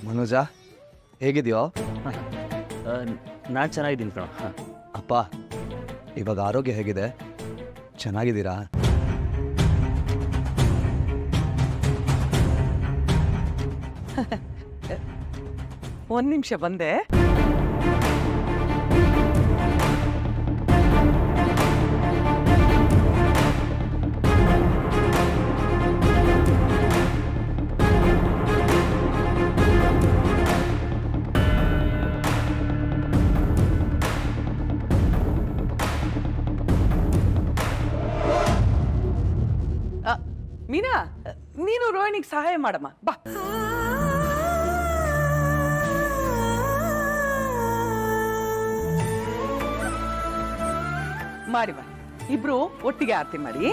ಮನೋಜ ಹೇಗಿದೆಯೋ? ನಾನು ಚೆನ್ನಾಗಿದ್ದೀನಿ ಕಣ. ಅಪ್ಪ ಇವಾಗ ಆರೋಗ್ಯ ಹೇಗಿದೆ? ಚೆನ್ನಾಗಿದ್ದೀರಾ? ಒಂದು ನಿಮಿಷ ಬಂದೆ. ಮೀನಾ, ನೀನು ರೋಹಿಣಿಗೆ ಸಹಾಯ ಮಾಡಮ್ಮ ಬಾ. ಮಾಡಿ ಬಾ, ಇಬ್ರು ಒಟ್ಟಿಗೆ ಆರತಿ ಮಾಡಿ.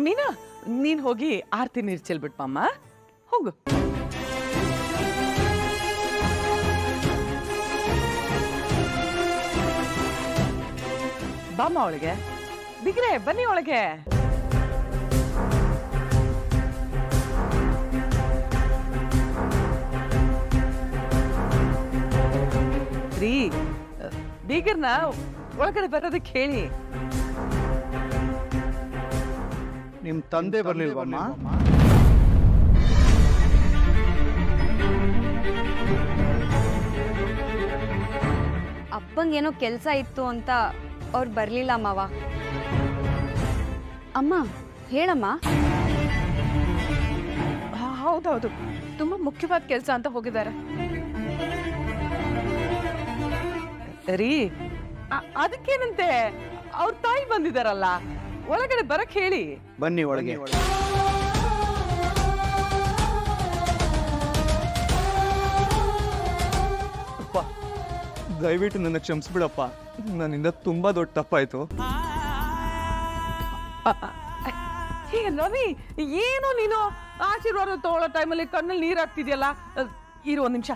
ಮೀನಾ, ನೀನ್ ಹೋಗಿ ಆರತಿ ನೀರು ಚೆಲ್ಬಿಟ್ಪಮ್ಮ. ಹೋಗು. ಬಾಮ್ಮ ಒಳಗೆ. ಬಿಗ್ರೆ ಬನ್ನಿ ಒಳಗೆ. ರೀ, ಬೀಗರ್ನ ಒಳಗಡೆ ಬರೋದಕ್ಕೆ ಹೇಳಿ. ನಿಮ್ ತಂದೆ ಬರ್ಲಿಲ್ವಮ್ಮ? ಅಪ್ಪಂಗೇನೋ ಕೆಲಸ ಇತ್ತು ಅಂತ ಅವ್ರು ಬರ್ಲಿಲ್ಲ ಮಾವ. ಅಮ್ಮ ಹೇಳಮ್ಮ. ಹೌದೌದು, ತುಂಬಾ ಮುಖ್ಯವಾದ ಕೆಲಸ ಅಂತ ಹೋಗಿದ್ದಾರೆ ರೀ. ಅದಕ್ಕೇನಂತೆ, ಅವ್ರ ತಾಯಿ ಬಂದಿದಾರಲ್ಲ, ಒಳಗಡೆ ಬರಕ್ ಹೇಳಿ. ಬನ್ನಿ ಒಳಗೆ. ಅಪ್ಪ ದಯವಿಟ್ಟು ನನ್ನ ಕ್ಷಮಿಸ್ಬಿಡಪ್ಪ, ನನ್ನಿಂದ ತುಂಬಾ ದೊಡ್ಡ ತಪ್ಪಾಯ್ತು. ರವಿ, ಏನೋ ನೀನು ಆಶೀರ್ವಾದ ತಗೊಳ್ಳೋ ಟೈಮಲ್ಲಿ ಕಣ್ಣಲ್ಲಿ ನೀರು ಹಾಕ್ತಿದ್ಯಲ್ಲ. ಇರು ಒಂದ್ ನಿಮಿಷ.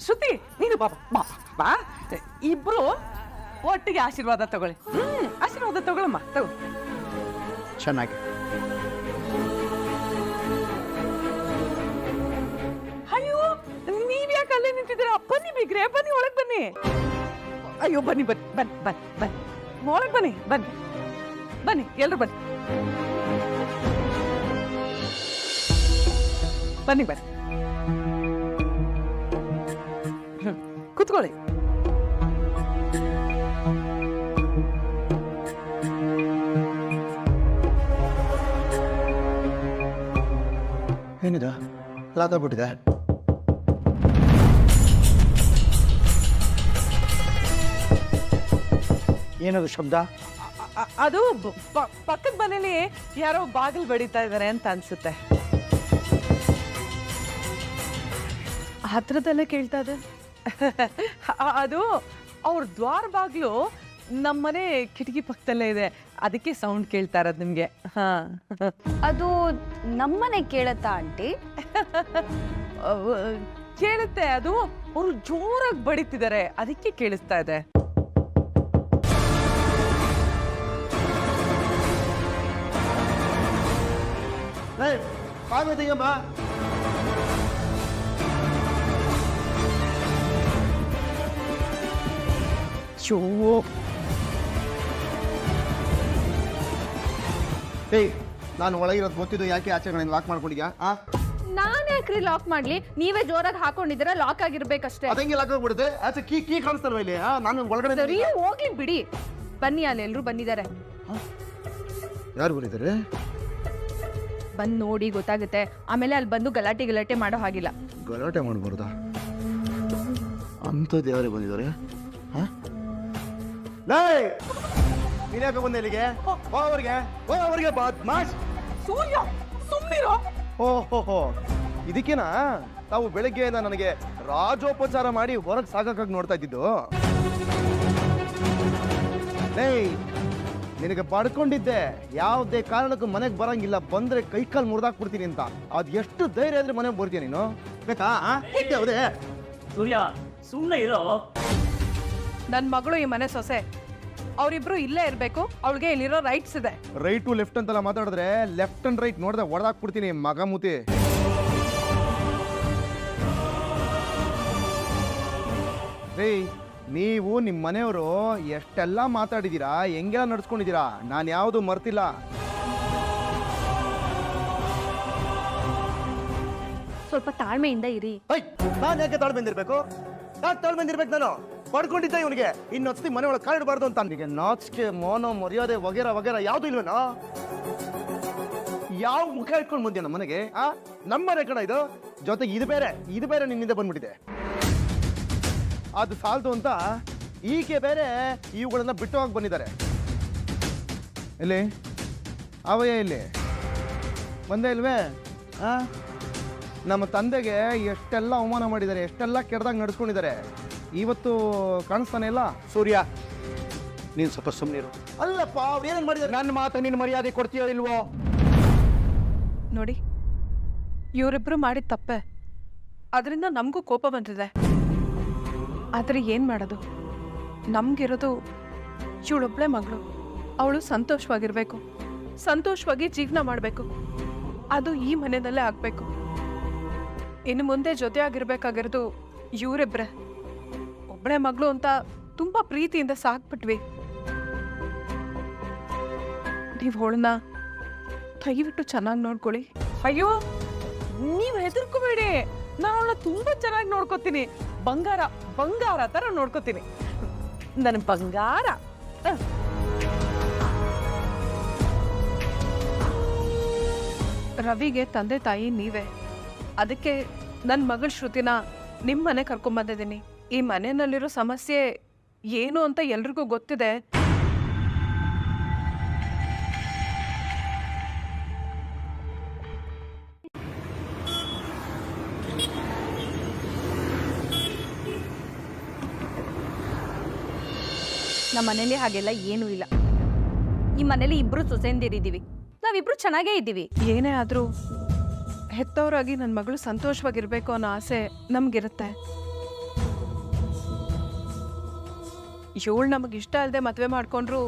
ಶ್ರುತಿ, ನೀನು ಬಾ ಬಾ ಬಾ, ಇಬ್ರು ಒಟ್ಟಿಗೆ ಆಶೀರ್ವಾದ ತಗೊಳ್ಳಿ. ಆಶೀರ್ವಾದ ತಗೊಳಮ್ಮ, ತಗೋ. ಚೆನ್ನಾಗಿ. ಅಯ್ಯೋ, ನೀವ್ ಯಾಕೆ ಅಲ್ಲೇ ನಿಂತಿದ್ದೀರಾ? ಬನ್ನಿ ಬಿಗ್ರೆ, ಬನ್ನಿ ಒಳಗ್ ಬನ್ನಿ. ಅಯ್ಯೋ ಬನ್ನಿ ಬನ್ನಿ ಬನ್ನಿ ಬನ್ನಿ ಬನ್ನಿ ಒಳಗ್ ಬನ್ನಿ. ಬನ್ನಿ ಬನ್ನಿ, ಎಲ್ರು ಬನ್ನಿ. ಬನ್ನಿ ಬನ್ನಿ, ಕೂತ್ಕೊಳ್ಳಿ. ಏನಿದೆ? ಲಾತಾಗ್ಬಿಟ್ಟಿದೆ. ಏನದು ಶಬ್ದ? ಅದು ಪಕ್ಕದ ಮನೇಲಿ ಯಾರೋ ಬಾಗಿಲು ಬಡಿತಾ ಇದಾರೆ ಅಂತ ಅನ್ಸುತ್ತೆ. ಹತ್ರದಲ್ಲೇ ಕೇಳ್ತಾ ಇದೆ. ಅದು ಅವ್ರ ದ್ವಾರ ಬಾಗ್ಲು ನಮ್ಮನೆ ಕಿಟಕಿ ಪಕ್ಕದಲ್ಲೇ ಇದೆ, ಅದಕ್ಕೆ ಸೌಂಡ್ ಕೇಳ್ತಾ ಇರೋದು ನಿಮ್ಗೆ. ಹಾ, ಅದು ನಮ್ಮನೆ ಕೇಳತ್ತಾ ಆಂಟಿ? ಕೇಳುತ್ತೆ. ಅದು ಅವರು ಜೋರಾಗಿ ಬಡಿತಿದ್ದಾರೆ, ಅದಕ್ಕೆ ಕೇಳಿಸ್ತಾ ಇದೆ. ಏಯ್, ನಾನು ಒಳಗಿರೋದು ಗೊತ್ತಿದ್ದು ಯಾಕೆ ಆಚೆಗಳಿಂದ ಲಾಕ್ ಮಾಡ್ಕೊಂಡಿದ್ಯಾ? ನಾನ್ ಯಾಕ್ರಿ ಲಾಕ್ ಮಾಡ್ಲಿ? ನೀವೇ ಜೋರಾಗಿ ಹಾಕೊಂಡಿದ್ದೀರಾ, ಲಾಕ್ ಆಗಿರ್ಬೇಕಷ್ಟೇ. ಅದಂಗೆ ಲಾಕ್ ಆಗ್ಬಿಡುತ್ತೆ. ಆಚೆ ಕೀ ಕೀ ಕಾಣಿಸ್ತಾರವ ಇಲ್ಲಿ? ನಾನು ಒಳಗಡೆ. ಸರಿ, ಹೋಗ್ಲಿ ಬಿಡಿ. ಬನ್ನಿ, ಅಲ್ಲಿ ಎಲ್ರು ಬಂದಿದ್ದಾರೆ. ಯಾರು ಬಂದಿದ್ದಾರೆ? ಬಂದ್ ನೋಡಿ ಗೊತ್ತಾಗುತ್ತೆ. ಆಮೇಲೆ ಅಲ್ಲಿ ಬಂದು ಗಲಾಟೆ ಮಾಡೋ ಹಾಗಿಲ್ಲ. ಗಲಾಟೆ ಮಾಡಬಾರ್ದ? ಅಂಥದ್ದು ಯಾರೇ ಬಂದಿದ್ದಾರೆ? ನೀನ್ಯಾಕೆ ಬಂದೆ ಇಲ್ಲಿಗೆ? ಅವ್ರಿಗೆ ಬದ್ಮಾಶ್. ಸೂರ್ಯ, ಸುಮ್ಮನಿರೋ. ಓಹೋ, ಇದಕ್ಕೇನಾ ತಾವು ಬೆಳಗ್ಗೆಯಿಂದ ನನಗೆ ರಾಜೋಪಚಾರ ಮಾಡಿ ಹೊರಗೆ ಸಾಕಾಗಿ ನೋಡ್ತಾ ಇದ್ದಿದ್ದು? ನಿನಗೆ ಪಡ್ಕೊಂಡಿದ್ದೆ ಯಾವುದೇ ಕಾರಣಕ್ಕೂ ಮನೆಗೆ ಬರಂಗಿಲ್ಲ, ಬಂದ್ರೆ ಕೈಕಾಲು ಮುರಿದಾಕ್ಬಿಡ್ತೀನಿ ಅಂತ. ಅದು ಎಷ್ಟು ಧೈರ್ಯ ಅಂದ್ರೆ ಮನೆಗೆ ಬರ್ತೀಯ ನೀನು? ಬೇಕಾ? ಯಾವುದೇ ಸೂರ್ಯ ಸುಮ್ಮನೆ ಇರೋ. ನನ್ನ ಮಗಳು ಈ ಮನೆ ಸೊಸೆ, ಅವರಿಬ್ರು ಇಲ್ಲೇ ಇರಬೇಕು. ಅವಳಿಗೆ ಇಲ್ಲಿರೋ ರೈಟ್ಸ್ ಇದೆ. ರೈಟು ಲೆಫ್ಟ್ ಅಂತೆಲ್ಲ ಮಾತಾಡಿದ್ರೆ ಲೆಫ್ಟ್ ಅಂಡ್ ರೈಟ್ ನೋಡಿದ್ರೆ ಹೊಡೆದಾಕ್ಬಿಡ್ತೀನಿ ಮಗ ಮೂತಿ. ರೀ, ನೀವು ನಿಮ್ಮ ಮನೆಯವರು ಎಷ್ಟೆಲ್ಲ ಮಾತಾಡಿದ್ದೀರಾ, ಹೆಂಗೆಲ್ಲ ನಡ್ಸ್ಕೊಂಡಿದ್ದೀರಾ, ನಾನು ಯಾವುದು ಮರ್ತಿಲ್ಲ. ಸ್ವಲ್ಪ ತಾಳ್ಮೆಯಿಂದ ಇರಿ. ನಾನು ಯಾಕೆ ತಾಳ್ಮೆ ಬಂದಿರ್ಬೇಕು? ಯಾಕೆ ತಾಳ್ಮೆ ಬಂದಿರ್ಬೇಕು? ನಾನು ಪಡ್ಕೊಂಡಿದ್ದೆ ಇವನಿಗೆ ಇನ್ನೊಂದ್ಸತಿ ಮನೆ ಒಳಗೆ ಕಾಲಿಡಬಾರ್ದು ಅಂತ. ನನಗೆ ನಾಚಿಕೆ, ಮೋನೋ, ಮರ್ಯಾದೆ ವಗೇರ ವಗೇರ ಯಾವುದು ಇಲ್ವೇನೋ? ಯಾವ ಮುಖ ಇಟ್ಕೊಂಡು ಬಂದ್ಯಾ ನಮ್ಮ ಮನೆಗೆ? ನಮ್ಮ ಮನೆ ಕಣ ಇದು. ಜೊತೆಗೆ ಇದು ಬೇರೆ ನಿನ್ನಿಂದ ಬಂದ್ಬಿಟ್ಟಿದೆ. ಅದು ಸಾಲದು ಅಂತ ಈಕೆ ಬೇರೆ ಇವುಗಳನ್ನ ಬಿಟ್ಟು ಹೋಗಿ ಬಂದಿದ್ದಾರೆ. ಎಲ್ಲಿ ಅವಯ್ಯ ಇಲ್ಲಿ ಬಂದೇ ಇಲ್ವೇ? ನಮ್ಮ ತಂದೆಗೆ ಎಷ್ಟೆಲ್ಲ ಅವಮಾನ ಮಾಡಿದ್ದಾರೆ, ಎಷ್ಟೆಲ್ಲ ಕೆಡ್ದಾಗ ನಡೆಸ್ಕೊಂಡಿದ್ದಾರೆ. ಇವತ್ತು ಕಾಣಿಸ್ತಾನೆ ಇಲ್ಲ. ಸೂರ್ಯ, ನೀನು ಸ್ವಲ್ಪ ಸುಮ್ಮನಿರು. ಅಲ್ಲಪ್ಪ, ಅವ್ರು ಏನೇನು ಮಾಡಿದ್ದಾರೆ? ನನ್ನ ಮಾತು ನಿನ್ನ ಮರ್ಯಾದೆ ಕೊಡ್ತೀಯೋ ಇಲ್ವೋ? ನೋಡಿ, ಇವರಿಬ್ರು ಮಾಡಿದ ತಪ್ಪೆ. ಅದರಿಂದ ನಮಗೂ ಕೋಪ ಬಂದಿದೆ. ಆದರೆ ಏನು ಮಾಡೋದು? ನಮಗಿರೋದು ಇವಳೊಬ್ಳೆ ಮಗಳು. ಅವಳು ಸಂತೋಷವಾಗಿರ್ಬೇಕು, ಸಂತೋಷವಾಗಿ ಜೀವನ ಮಾಡಬೇಕು. ಅದು ಈ ಮನೆಯಲ್ಲೇ ಆಗಬೇಕು. ಇನ್ನು ಮುಂದೆ ಜೊತೆ ಆಗಿರ್ಬೇಕಾಗಿರೋದು ಇವರಿಬ್ರೆ. ಒಬ್ಬಳೆ ಮಗಳು ಅಂತ ತುಂಬಾ ಪ್ರೀತಿಯಿಂದ ಸಾಕ್ಬಿಟ್ವಿ. ನೀವು ಅವಳನ್ನ ದಯವಿಟ್ಟು ಚೆನ್ನಾಗಿ ನೋಡ್ಕೊಳ್ಳಿ. ಅಯ್ಯೋ, ನೀವು ಹೆದರ್ಕೋಬೇಡಿ. ನಾನು ಅವಳನ್ನ ತುಂಬಾ ಚೆನ್ನಾಗಿ ನೋಡ್ಕೋತೀನಿ. ಬಂಗಾರ ಬಂಗಾರ ತರ ನೋಡ್ಕೋತೀನಿ. ನನ್ನ ಬಂಗಾರ. ರವಿಗೆ ತಂದೆ ತಾಯಿ ನೀವೇ. ಅದಕ್ಕೆ ನನ್ನ ಮಗಳ ಶ್ರುತಿನ ನಿಮ್ಮ ಮನೆ ಕರ್ಕೊಂಬಂದಿದ್ದೀನಿ. ಈ ಮನೆಯಲ್ಲಿರೋ ಸಮಸ್ಯೆ ಏನು ಅಂತ ಎಲ್ರಿಗೂ ಗೊತ್ತಿದೆ. ನಮ್ಮ ಮನೇಲಿ ಹಾಗೆಲ್ಲ ಏನೂ ಇಲ್ಲ. ಈ ಮನೇಲಿ ಇಬ್ರು ಸೊಸೆಂದಿರಿದ್ದೀವಿ, ನಾವಿಬ್ರು ಚೆನ್ನಾಗೇ ಇದ್ದೀವಿ. ಏನೇ ಆದರೂ ಹೆತ್ತವರಾಗಿ ನನ್ನ ಮಗಳು ಸಂತೋಷವಾಗಿರ್ಬೇಕು ಅನ್ನೋ ಆಸೆ ನಮಗಿರುತ್ತೆ. ಇವಳು ನಮಗೆ ಇಷ್ಟ ಅಲ್ಲದೆ ಮದುವೆ ಮಾಡ್ಕೊಂಡ್ರು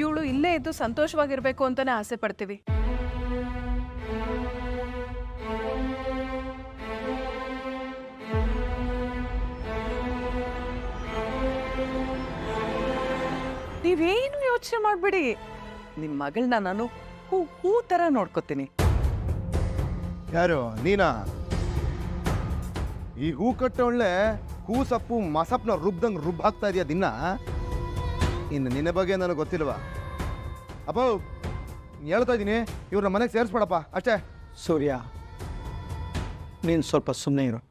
ಇವಳು ಇಲ್ಲೇ ಇದ್ದು ಸಂತೋಷವಾಗಿರ್ಬೇಕು ಅಂತಾನೆ ಆಸೆ ಪಡ್ತೀವಿ. ನೀವೇನು ಯೋಚನೆ ಮಾಡ್ಬೇಡಿ. ನಿಮ್ಮ ಮಗಳನ್ನ ನಾನು ಹೂ ತರ ನೋಡ್ಕೋತೀನಿ. ಯಾರು ನೀನಾ? ಈ ಹೂ ಕಟ್ಟೊಳ್ಳೆ ಹೂ ಸೊಪ್ಪು ಮಸಪ್ನ ರುಬ್ದಂಗೆ ರುಬ್ ಹಾಕ್ತಾ ಇದೆಯಾ ದಿನ? ಇನ್ನು ನಿನ್ನ ಬಗ್ಗೆ ನನಗೆ ಗೊತ್ತಿಲ್ವಾ? ಅಪ್ಪ, ಹೇಳ್ತಾ ಇದ್ದೀನಿ, ಇವ್ರನ್ನ ಮನೆಗೆ ಸೇರಿಸ್ಬೇಡಪ್ಪ ಅಷ್ಟೇ. ಸೂರ್ಯ, ನೀನು ಸ್ವಲ್ಪ ಸುಮ್ಮನೆ ಇರು.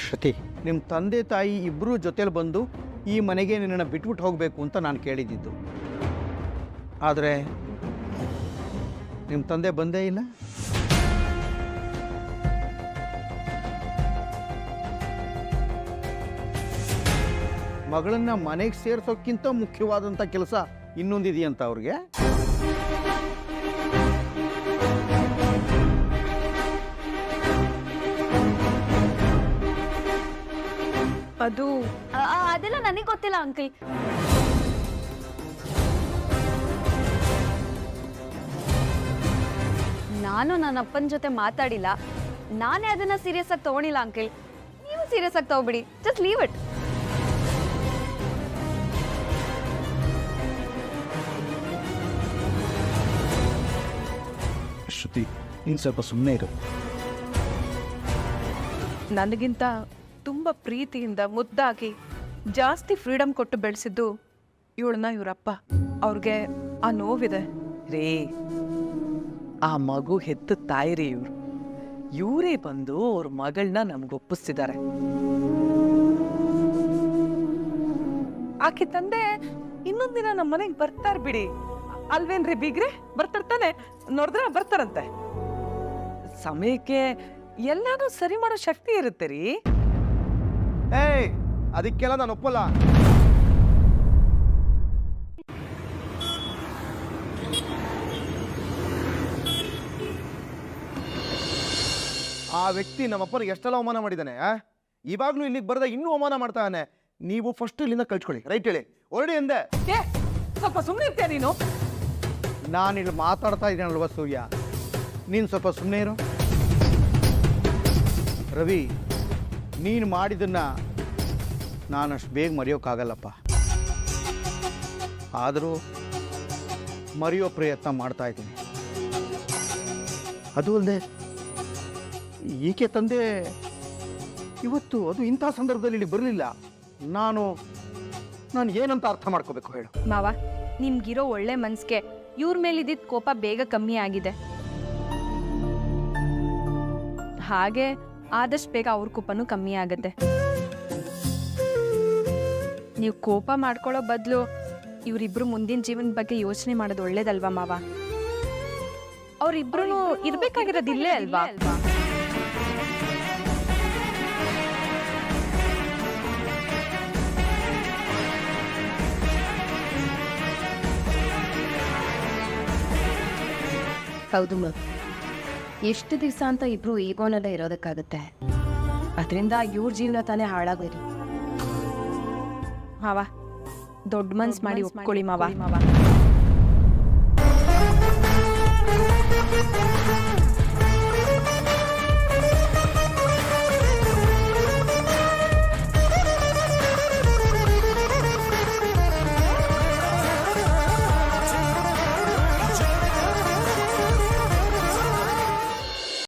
ಶ್ರುತಿ, ನಿಮ್ಮ ತಂದೆ ತಾಯಿ ಇಬ್ಬರೂ ಜೊತೆಲಿ ಬಂದು ಈ ಮನೆಗೆ ನಿನ್ನನ್ನು ಬಿಟ್ಬಿಟ್ಟು ಹೋಗಬೇಕು ಅಂತ ನಾನು ಕೇಳಿದ್ದಿದ್ದು. ಆದರೆ ನಿಮ್ಮ ತಂದೆ ಬಂದೇ ಇಲ್ಲ. ಮಗಳನ್ನ ಮನೆಗೆ ಸೇರಿಸೋಕ್ಕಿಂತ ಮುಖ್ಯವಾದಂಥ ಕೆಲಸ ಇನ್ನೊಂದಿದೆಯಂತ ಅವ್ರಿಗೆ. ಅದು ಅದೆಲ್ಲ ನನಗೆ ಗೊತ್ತಿಲ್ಲ ಅಂಕಲ್. ನಾನು ನನ್ನ ಅಪ್ಪನ ಜೊತೆ ಮಾತಾಡಿಲ್ಲ. ನಾನೇ ಅದನ್ನ ಸೀರಿಯಸ್ ಆಗಿ ತಗೊಂಡಿಲ್ಲ ಅಂಕಲ್. ನೀವು ಸೀರಿಯಸ್ ಆಗಿ ತಗೋಬಿಡಿ. Just leave it. ಶ್ರುತಿ, ನೀನು ಸ್ವಲ್ಪ ಸುಮ್ಮನೆ ಇರು. ನನಗಿಂತ ತುಂಬ ಪ್ರೀತಿಯಿಂದ ಮುದ್ದಾಗಿ ಜಾಸ್ತಿ ಫ್ರೀಡಮ್ ಕೊಟ್ಟು ಬೆಳೆಸಿದ್ದು ಇವಳನ್ನ ಇವರಪ್ಪ. ಅವ್ರಿಗೆ ಆ ನೋವಿದೆ ರೇ. ಆ ಮಗು ಹೆತ್ತ ತಾಯಿರಿ ಇವ್ರು. ಇವರೇ ಬಂದು ಅವ್ರ ಮಗಳನ್ನ ನಮ್ಗೆ ಒಪ್ಪಿಸ್ತಿದ್ದಾರೆ. ಆಕೆ ತಂದೆ ಇನ್ನೊಂದ್ ದಿನ ನಮ್ಮ ಮನೆಗೆ ಬರ್ತಾರ ಬಿಡಿ. ಅಲ್ವೇನ್ರಿ ಬೀಗ್ರೆ? ಬರ್ತಾರ್ತಾನೆ, ನೋಡಿದ್ರೆ ಬರ್ತಾರಂತೆ. ಸಮಯಕ್ಕೆ ಎಲ್ಲಾನು ಸರಿ ಮಾಡೋ ಶಕ್ತಿ ಇರುತ್ತೆ ರೀ. ಏಯ್, ಅದಕ್ಕೆಲ್ಲ ನಾನು ಒಪ್ಪಲ್ಲ. ಆ ವ್ಯಕ್ತಿ ನಮ್ಮಪ್ಪನಿಗೆ ಎಷ್ಟೆಲ್ಲ ಅವಮಾನ ಮಾಡಿದ್ದಾನೆ ಇವಾಗಲೂ ಇಲ್ಲಿಗೆ ಬರದೆ ಇನ್ನೂ ಅವಮಾನ ಮಾಡ್ತಾನೆ. ನೀವು ಫಸ್ಟ್ ಇಲ್ಲಿಂದ ಕಳ್ಸ್ಕೊಳ್ಳಿ. ರೈಟ್ ಹೇಳಿ, ಹೊರಡಿ ಎಂದೆ. ಏ ಸ್ವಲ್ಪ ಸುಮ್ಮನೆ ಇರ್ತೀಯ ನೀನು? ನಾನಿಲ್ಲಿ ಮಾತಾಡ್ತಾ ಇದ್ದೀನಲ್ವ ಸೂರ್ಯ, ನೀನು ಸ್ವಲ್ಪ ಸುಮ್ಮನೆ ಇರು. ರವಿ, ನೀನು ಮಾಡಿದ್ದನ್ನು ನಾನಷ್ಟು ಬೇಗ ಮರೆಯೋಕ್ಕಾಗಲ್ಲಪ್ಪ. ಆದರೂ ಮರೆಯೋ ಪ್ರಯತ್ನ ಮಾಡ್ತಾ ಇದ್ದೀನಿ. ಅದು ಅಲ್ಲದೆ ಈಕೆ ತಂದೆ ಇವತ್ತು ಅದು ಇಂಥ ಸಂದರ್ಭದಲ್ಲಿ ಇಲ್ಲಿ ಬರಲಿಲ್ಲ. ನಾನು ಏನಂತ ಅರ್ಥ ಮಾಡ್ಕೋಬೇಕು ಹೇಳು? ಮಾವ, ನಿಮ್ಗಿರೋ ಒಳ್ಳೆ ಮನ್ಸಿಗೆ ಇವ್ರ ಮೇಲಿದ್ದ ಕೋಪ ಬೇಗ ಕಮ್ಮಿ ಆಗಿದೆ. ಹಾಗೆ ಆದಷ್ಟು ಬೇಗ ಅವ್ರ ಕೋಪನೂ ಕಮ್ಮಿ ಆಗುತ್ತೆ. ನೀವು ಕೋಪ ಮಾಡ್ಕೊಳ್ಳೋ ಬದಲು ಇವರಿಬ್ರು ಮುಂದಿನ ಜೀವನದ ಬಗ್ಗೆ ಯೋಚನೆ ಮಾಡೋದು ಒಳ್ಳೇದಲ್ವಾ ಮಾವ? ಅವ್ರಿಬ್ರು ಇರ್ಬೇಕಾಗಿರೋದು ಇಲ್ಲೇ ಅಲ್ವಾ? ಹೌದು ಮ್ಯಾಮ್. ಎಷ್ಟು ದಿವಸ ಅಂತ ಇಬ್ರು ಈಗೋನಲ್ಲೇ ಇರೋದಕ್ಕಾಗುತ್ತೆ? ಅದರಿಂದ ಇವ್ರ ಜೀವನ ತಾನೇ ಹಾಳಾಗೋದು. ಮಾವ, ದೊಡ್ಡ ಮನ್ಸ್ ಮಾಡಿ ಒಪ್ಕೊಳ್ಳಿ ಮಾವ.